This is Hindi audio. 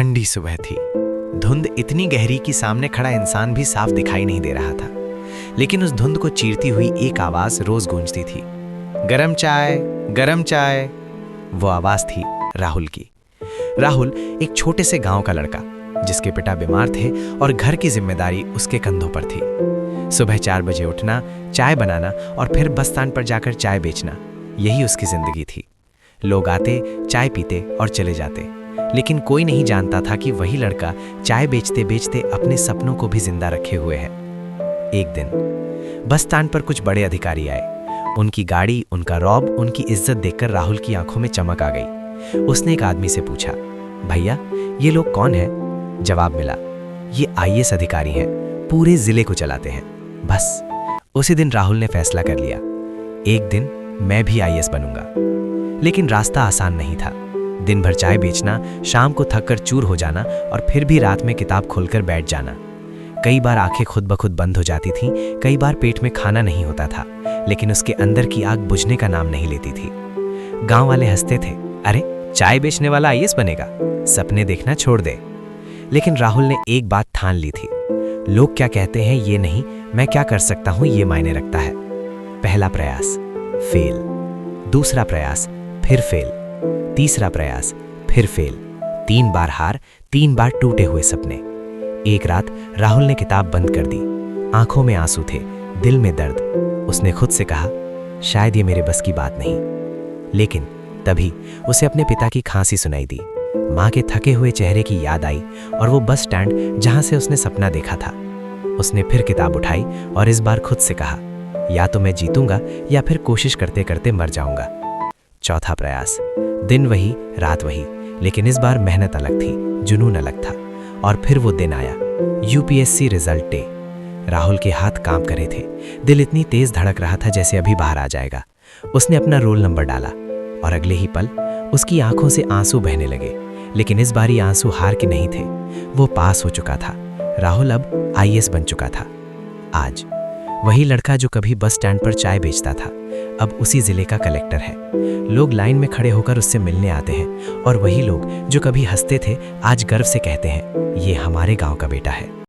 ठंडी सुबह थी। धुंध इतनी गहरी कि सामने खड़ा इंसान भी साफ दिखाई नहीं दे रहा था, लेकिन उस धुंध को चीरती हुई एक आवाज रोज गूंजती थी, गरम चाय, गरम चाय। वो आवाज थी राहुल की। राहुल एक छोटे से गांव का लड़का, जिसके पिता बीमार थे और घर की जिम्मेदारी उसके कंधों पर थी। सुबह 4 बजे उठना, चाय बनाना और फिर बस स्टैंड पर जाकर चाय बेचना, यही उसकी जिंदगी थी। लोग आते, चाय पीते और चले जाते, लेकिन कोई नहीं जानता था कि वही लड़का चाय बेचते बेचते अपने सपनों को भी जिंदा रखे हुए है। एक दिन बस स्टैंड पर कुछ बड़े अधिकारी आए। उनकी गाड़ी, उनका रौब, उनकी इज्जत देखकर राहुल की आंखों में चमक आ गई। उसने एक आदमी से पूछा, भैया ये लोग कौन हैं? जवाब मिला, ये आईएएस अधिकारी हैं, पूरे जिले को चलाते हैं। बस उसी दिन राहुल ने फैसला कर लिया, एक दिन मैं भी आईएएस बनूंगा। लेकिन रास्ता आसान नहीं था। दिन भर चाय बेचना, शाम को थक कर चूर हो जाना और फिर भी रात में किताब खोलकर बैठ जाना। कई बार आंखें खुद ब खुद बंद हो जाती थीं, कई बार पेट में खाना नहीं होता था, लेकिन उसके अंदर की आग बुझने का नाम नहीं लेती थी। गांव वाले हंसते थे, अरे चाय बेचने वाला आईएएस बनेगा, सपने देखना छोड़ दे। लेकिन राहुल ने एक बात ठान ली थी, लोग क्या कहते हैं ये नहीं, मैं क्या कर सकता हूं ये मायने रखता है। पहला प्रयास फेल, दूसरा प्रयास फिर फेल, तीसरा प्रयास फिर फेल, 3 बार हार, 3 बार टूटे हुए सपने। एक रात राहुल ने किताब बंद कर दी। आंखों में आंसू थे, दिल में दर्द। उसने खुद से कहा, शायद ये मेरे बस की बात नहीं। लेकिन तभी उसे अपने पिता की खांसी सुनाई दी। माँ के थके हुए चेहरे की याद आई और वो बस स्टैंड जहां से उसने सपना देखा था। उसने फिर किताब उठाई और इस बार खुद से कहा, या तो मैं जीतूंगा या फिर कोशिश करते करते मर जाऊंगा। चौथा प्रयास, दिन वही, रात वही, लेकिन इस बार मेहनत अलग थी, जुनून अलग था। और फिर वो दिन आया, यूपीएससी रिजल्ट डे। राहुल के हाथ कांप रहे थे, दिल इतनी तेज धड़क रहा था जैसे अभी बाहर आ जाएगा। उसने अपना रोल नंबर डाला और अगले ही पल उसकी आंखों से आंसू बहने लगे। लेकिन इस बार ये आंसू हार के नहीं थे, वो पास हो चुका था। राहुल अब आईएएस बन चुका था। आज वही लड़का जो कभी बस स्टैंड पर चाय बेचता था, अब उसी जिले का कलेक्टर है। लोग लाइन में खड़े होकर उससे मिलने आते हैं और वही लोग जो कभी हंसते थे आज गर्व से कहते हैं, ये हमारे गांव का बेटा है।